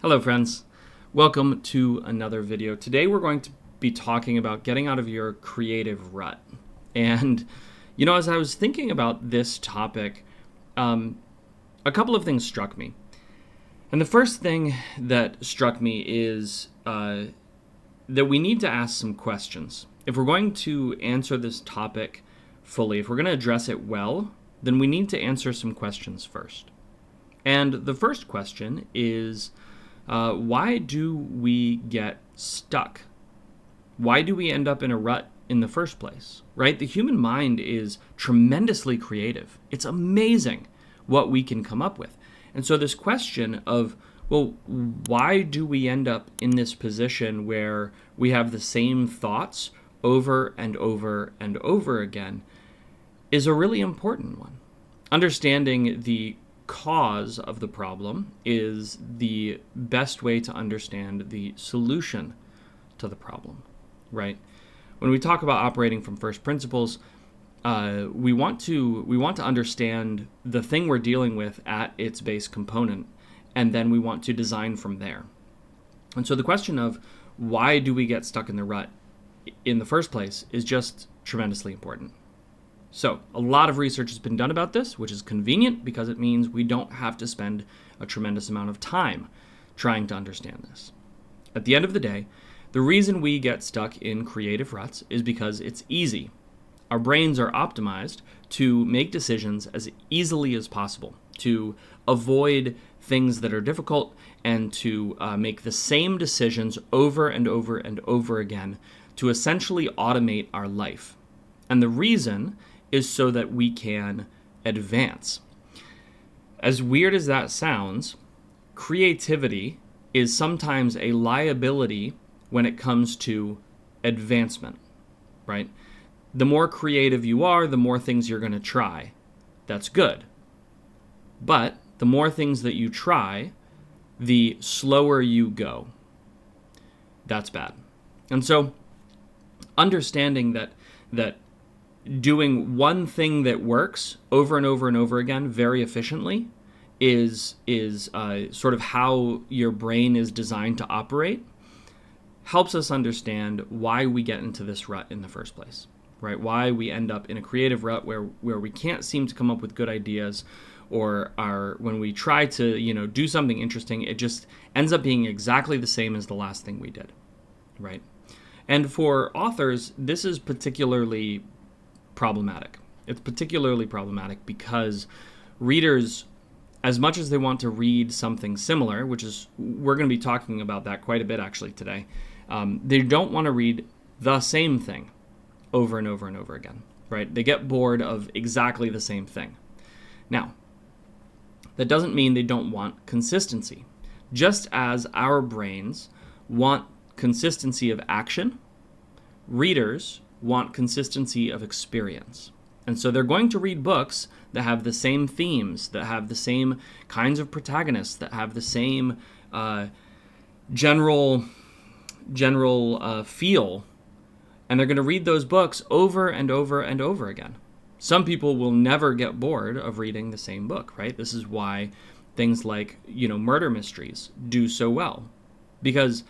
Hello friends, welcome to another video. Today we're going to be talking about getting out of your creative rut. And as I was thinking about this topic, a couple of things struck me. And the first thing that struck me is that we need to ask some questions. If we're going to answer this topic fully, if we're going to address it well, then we need to answer some questions first. And the first question is, why do we get stuck? Why do we end up in a rut in the first place, right? The human mind is tremendously creative. It's amazing what we can come up with. And so this question of, why do we end up in this position where we have the same thoughts over and over and over again is a really important one. Understanding the cause of the problem is the best way to understand the solution to the problem, right? When we talk about operating from first principles, we want to understand the thing we're dealing with at its base component, and then we want to design from there. And so the question of why do we get stuck in the rut in the first place is just tremendously important. So a lot of research has been done about this, which is convenient because it means we don't have to spend a tremendous amount of time trying to understand this. At the end of the day, the reason we get stuck in creative ruts is because it's easy. Our brains are optimized to make decisions as easily as possible, to avoid things that are difficult, and to make the same decisions over and over and over again to essentially automate our life. And the reason is so that we can advance. As weird as that sounds, creativity is sometimes a liability when it comes to advancement, right? The more creative you are, the more things you're going to try. That's good. But the more things that you try, the slower you go. That's bad. And so understanding that doing one thing that works over and over and over again very efficiently is sort of how your brain is designed to operate, helps us understand why we get into this rut in the first place, right? Why we end up in a creative rut where we can't seem to come up with good ideas, or when we try to do something interesting, it just ends up being exactly the same as the last thing we did, right? And for authors, this is particularly problematic. It's particularly problematic because readers, as much as they want to read something similar, which is, we're going to be talking about that quite a bit actually today, they don't want to read the same thing over and over and over again, right? They get bored of exactly the same thing. Now, that doesn't mean they don't want consistency. Just as our brains want consistency of action, readers want consistency of experience. And so they're going to read books that have the same themes, that have the same kinds of protagonists, that have the same general feel, and they're going to read those books over and over and over again. Some people will never get bored of reading the same book, right? This is why things like, murder mysteries do so well, because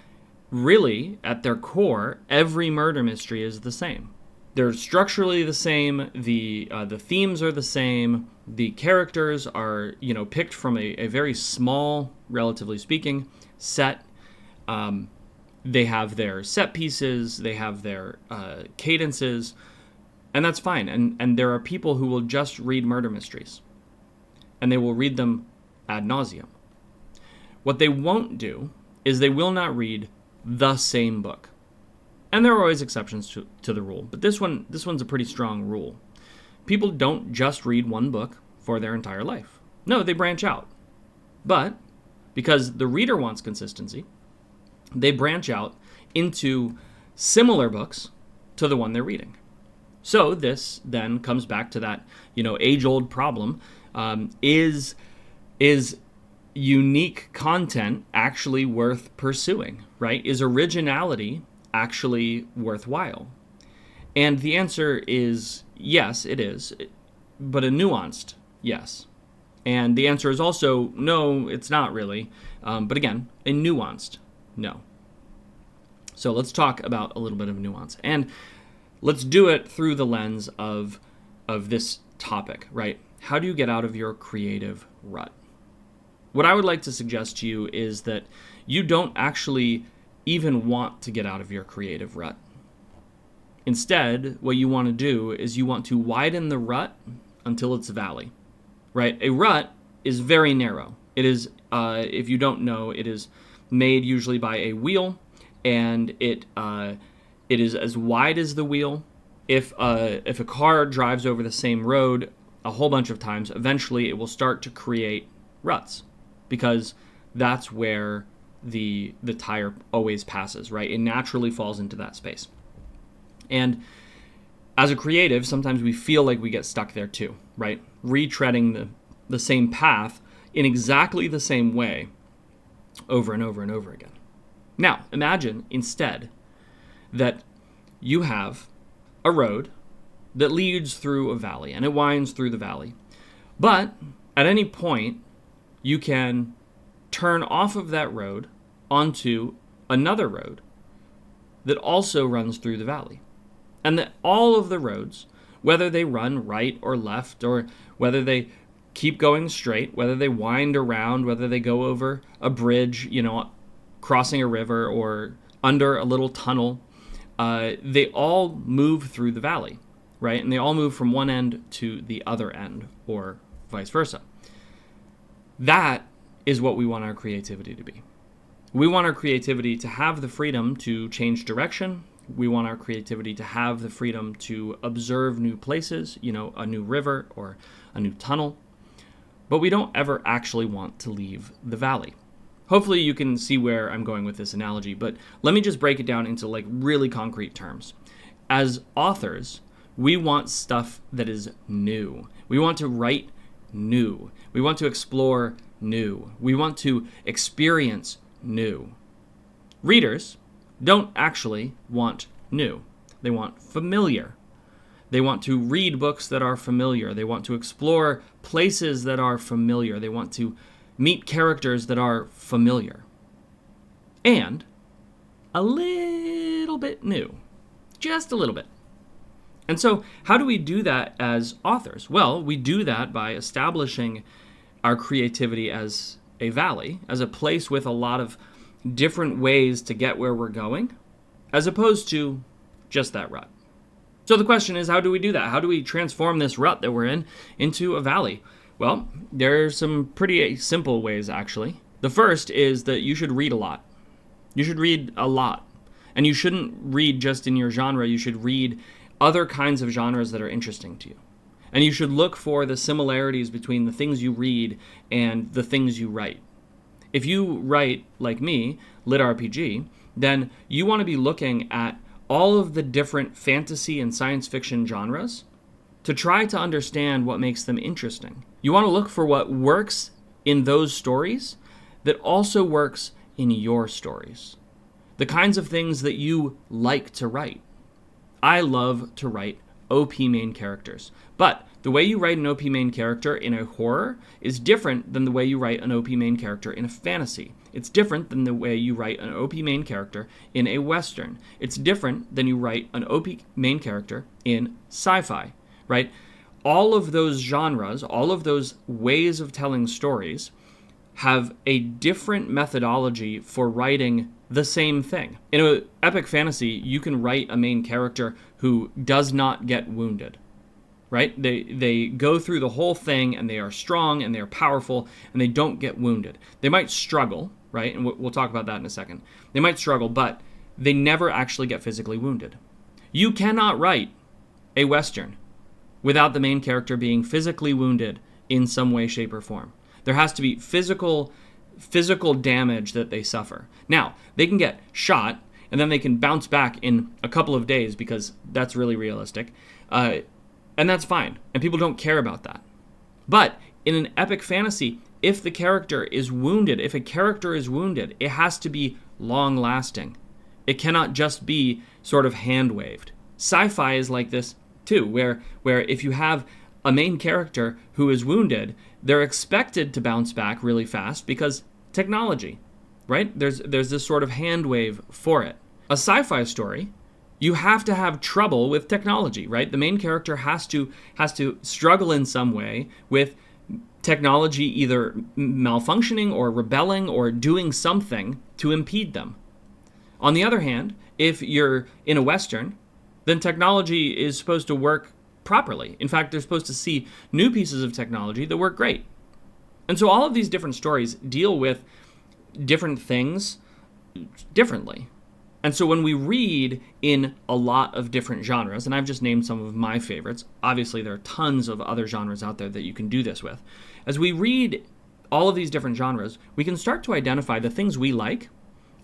really, at their core, every murder mystery is the same. They're structurally the same. The themes are the same. The characters are, picked from a very small, relatively speaking, set. They have their set pieces. They have their cadences, and that's fine. And there are people who will just read murder mysteries, and they will read them ad nauseum. What they won't do is they will not read the same book. And there are always exceptions to the rule, but this one's a pretty strong rule. People don't just read one book for their entire life. No, they branch out. But because the reader wants consistency, they branch out into similar books to the one they're reading. So this then comes back to that, age-old problem, is unique content actually worth pursuing, right? Is originality actually worthwhile? And the answer is yes, it is, but a nuanced yes. And the answer is also no, it's not really. But again, a nuanced no. So let's talk about a little bit of nuance. And let's do it through the lens of this topic, right? How do you get out of your creative rut? What I would like to suggest to you is that you don't actually even want to get out of your creative rut. Instead, what you want to do is you want to widen the rut until it's a valley, right? A rut is very narrow. It is, if you don't know, it is made usually by a wheel, and it is as wide as the wheel. If a car drives over the same road a whole bunch of times, eventually it will start to create ruts, because that's where the tire always passes, right? It naturally falls into that space. And as a creative, sometimes we feel like we get stuck there too, right? Retreading the same path in exactly the same way over and over and over again. Now, imagine instead that you have a road that leads through a valley, and it winds through the valley. But at any point, you can turn off of that road onto another road that also runs through the valley. And that all of the roads, whether they run right or left, or whether they keep going straight, whether they wind around, whether they go over a bridge, crossing a river, or under a little tunnel, they all move through the valley, right? And they all move from one end to the other end, or vice versa. That is what we want our creativity to be. We want our creativity to have the freedom to change direction. We want our creativity to have the freedom to observe new places, a new river or a new tunnel. But we don't ever actually want to leave the valley. Hopefully you can see where I'm going with this analogy, but let me just break it down into really concrete terms. As authors, we want stuff that is new. We want to write new. We want to explore new. We want to experience new. Readers don't actually want new. They want familiar. They want to read books that are familiar. They want to explore places that are familiar. They want to meet characters that are familiar. And a little bit new. Just a little bit. And so how do we do that as authors? Well, we do that by establishing our creativity as a valley, as a place with a lot of different ways to get where we're going, as opposed to just that rut. So the question is, how do we do that? How do we transform this rut that we're in into a valley? Well, there's some pretty simple ways, actually. The first is that you should read a lot. You should read a lot. And you shouldn't read just in your genre. You should read other kinds of genres that are interesting to you. And you should look for the similarities between the things you read and the things you write. If you write, like me, lit RPG, then you want to be looking at all of the different fantasy and science fiction genres to try to understand what makes them interesting. You want to look for what works in those stories that also works in your stories. The kinds of things that you like to write. I love to write OP main characters, but the way you write an OP main character in a horror is different than the way you write an OP main character in a fantasy. It's different than the way you write an OP main character in a Western. It's different than you write an OP main character in sci-fi, right? All of those genres, all of those ways of telling stories have a different methodology for writing the same thing. In an epic fantasy, you can write a main character who does not get wounded, right? They go through the whole thing, and they are strong, and they are powerful, and they don't get wounded. They might struggle, right? And we'll talk about that in a second. They might struggle, but they never actually get physically wounded. You cannot write a Western without the main character being physically wounded in some way, shape, or form. There has to be physical damage that they suffer. Now, they can get shot, and then they can bounce back in a couple of days because that's really realistic. And that's fine, and people don't care about that. But in an epic fantasy, if a character is wounded, it has to be long-lasting. It cannot just be sort of hand-waved. Sci-fi is like this too, where if you have a main character who is wounded, they're expected to bounce back really fast because technology, right? There's this sort of hand wave for it. A sci-fi story, you have to have trouble with technology, right? The main character has to struggle in some way with technology either malfunctioning or rebelling or doing something to impede them. On the other hand, if you're in a Western, then technology is supposed to work properly. In fact, they're supposed to see new pieces of technology that work great. And so all of these different stories deal with different things differently. And so when we read in a lot of different genres, and I've just named some of my favorites, obviously there are tons of other genres out there that you can do this with. As we read all of these different genres, we can start to identify the things we like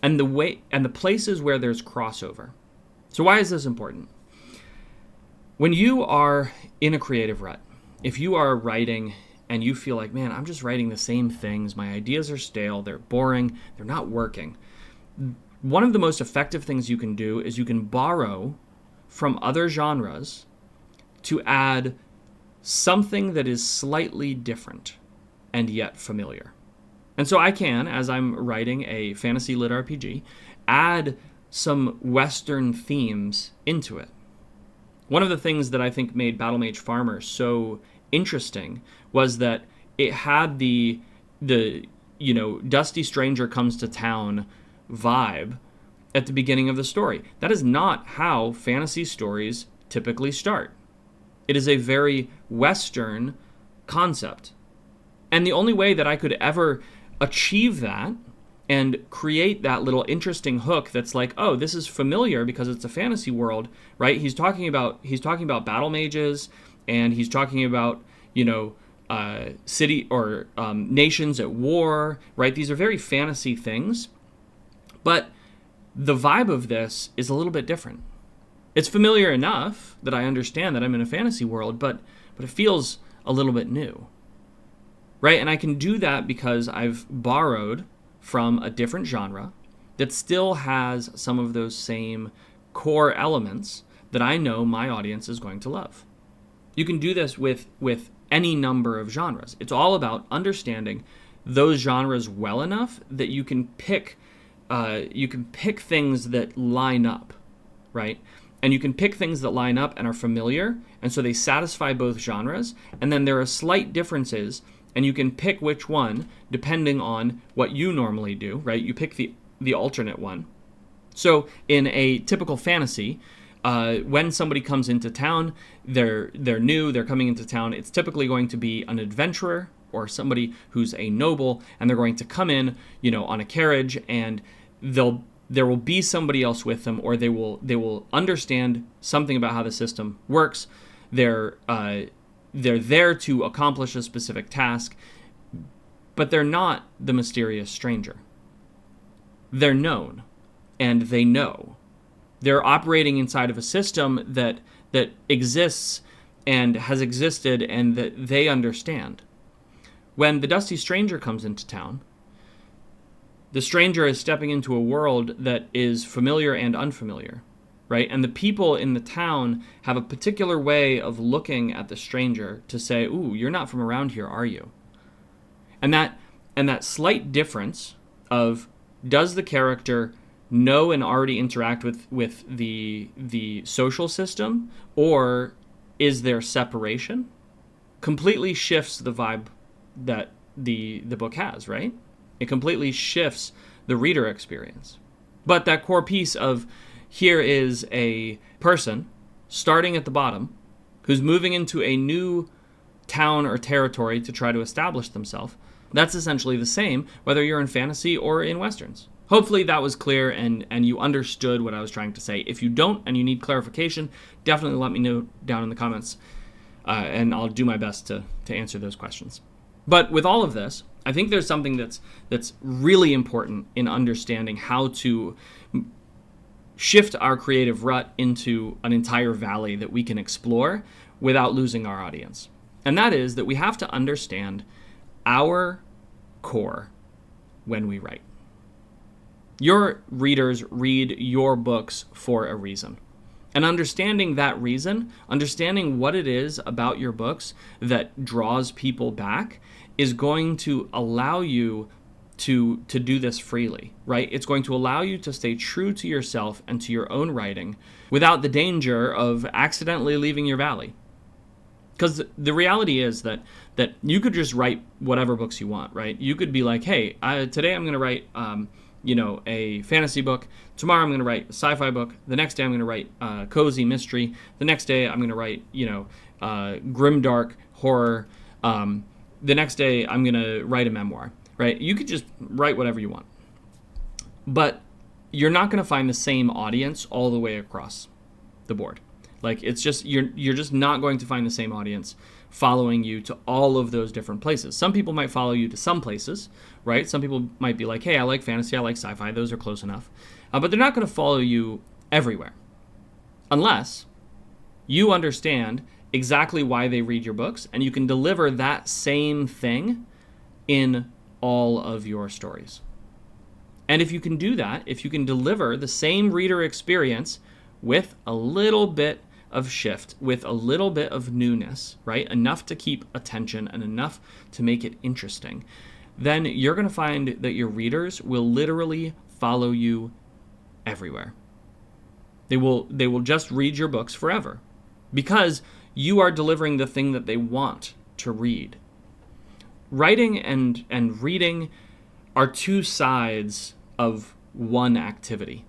and the places where there's crossover. So why is this important? When you are in a creative rut, if you are writing and you feel like, man, I'm just writing the same things, my ideas are stale, they're boring, they're not working, one of the most effective things you can do is you can borrow from other genres to add something that is slightly different and yet familiar. And so I can, as I'm writing a fantasy lit RPG, add some Western themes into it. One of the things that I think made Battle Mage Farmer so interesting was that it had the Dusty Stranger comes to town vibe at the beginning of the story. That is not how fantasy stories typically start. It is a very Western concept. And the only way that I could ever achieve that and create that little interesting hook that's like, oh, this is familiar because it's a fantasy world, right? He's talking about battle mages, and he's talking about, city or nations at war, right? These are very fantasy things. But the vibe of this is a little bit different. It's familiar enough that I understand that I'm in a fantasy world, but it feels a little bit new, right? And I can do that because I've borrowed from a different genre that still has some of those same core elements that I know my audience is going to love. You can do this with any number of genres. It's all about understanding those genres well enough that you can pick things that line up, right? And you can pick things that line up and are familiar, and so they satisfy both genres, and then there are slight differences, and you can pick which one depending on what you normally do, right? You pick the alternate one. So in a typical fantasy, when somebody comes into town, they're new, they're coming into town, it's typically going to be an adventurer or somebody who's a noble, and they're going to come in, on a carriage, and there will be somebody else with them, or they will understand something about how the system works. They're there to accomplish a specific task, but they're not the mysterious stranger. They're known, and they know. They're operating inside of a system that exists and has existed and that they understand. When the Dusty Stranger comes into town, the stranger is stepping into a world that is familiar and unfamiliar, right? And the people in the town have a particular way of looking at the stranger to say, ooh, you're not from around here, are you? And that slight difference of, does the character know and already interact with the social system, or is there separation, completely shifts the vibe that the book has, right? It completely shifts the reader experience. But that core piece of, here is a person starting at the bottom who's moving into a new town or territory to try to establish themselves, that's essentially the same whether you're in fantasy or in Westerns. Hopefully that was clear and you understood what I was trying to say. If you don't and you need clarification, definitely let me know down in the comments, and I'll do my best to answer those questions. But with all of this, I think there's something that's really important in understanding how to shift our creative rut into an entire valley that we can explore without losing our audience. And that is that we have to understand our core when we write. Your readers read your books for a reason. And understanding that reason, understanding what it is about your books that draws people back, is going to allow you to do this freely, right? It's going to allow you to stay true to yourself and to your own writing without the danger of accidentally leaving your valley. Because the reality is that you could just write whatever books you want, right? You could be like, hey, today I'm going to write a fantasy book. Tomorrow I'm going to write a sci-fi book. The next day I'm going to write cozy mystery. The next day I'm going to write, grimdark horror. The next day I'm going to write a memoir, right? You could just write whatever you want. But you're not going to find the same audience all the way across the board. Like, it's just, you're just not going to find the same audience following you to all of those different places. Some people might follow you to some places, right? Some people might be like, hey, I like fantasy, I like sci-fi, those are close enough. But they're not going to follow you everywhere. Unless you understand exactly why they read your books, and you can deliver that same thing in all of your stories. And if you can do that, if you can deliver the same reader experience with a little bit of shift, with a little bit of newness, right? Enough to keep attention and enough to make it interesting, then you're going to find that your readers will literally follow you everywhere. They will just read your books forever because you are delivering the thing that they want to read. Writing and reading are two sides of one activity,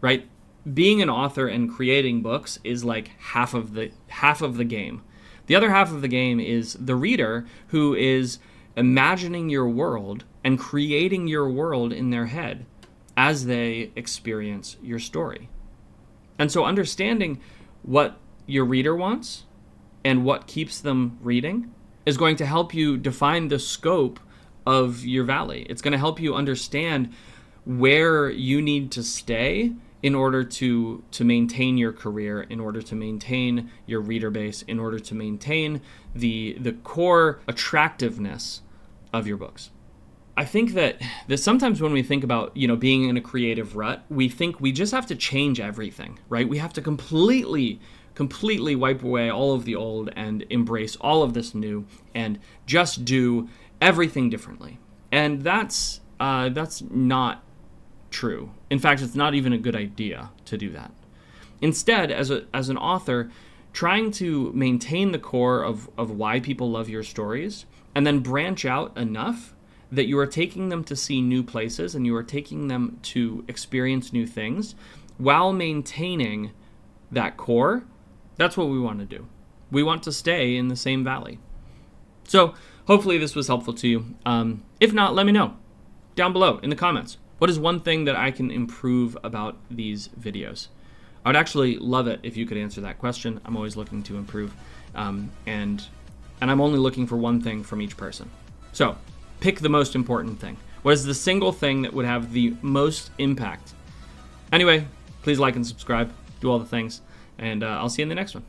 right? Being an author and creating books is like half of the game. The other half of the game is the reader, who is imagining your world and creating your world in their head as they experience your story. And so understanding what your reader wants and what keeps them reading is going to help you define the scope of your valley. It's going to help you understand where you need to stay in order to maintain your career, in order to maintain your reader base, in order to maintain the core attractiveness of your books. I think that sometimes when we think about, being in a creative rut, we think we just have to change everything, right? We have to completely wipe away all of the old and embrace all of this new and just do everything differently. And that's not true. In fact, it's not even a good idea to do that. Instead, as an author, trying to maintain the core of why people love your stories and then branch out enough that you are taking them to see new places and you are taking them to experience new things while maintaining that core, that's what we want to do. We want to stay in the same valley. So hopefully this was helpful to you. If not, let me know down below in the comments. What is one thing that I can improve about these videos? I would actually love it if you could answer that question. I'm always looking to improve, and I'm only looking for one thing from each person. So pick the most important thing. What is the single thing that would have the most impact? Anyway, please like and subscribe, do all the things, and I'll see you in the next one.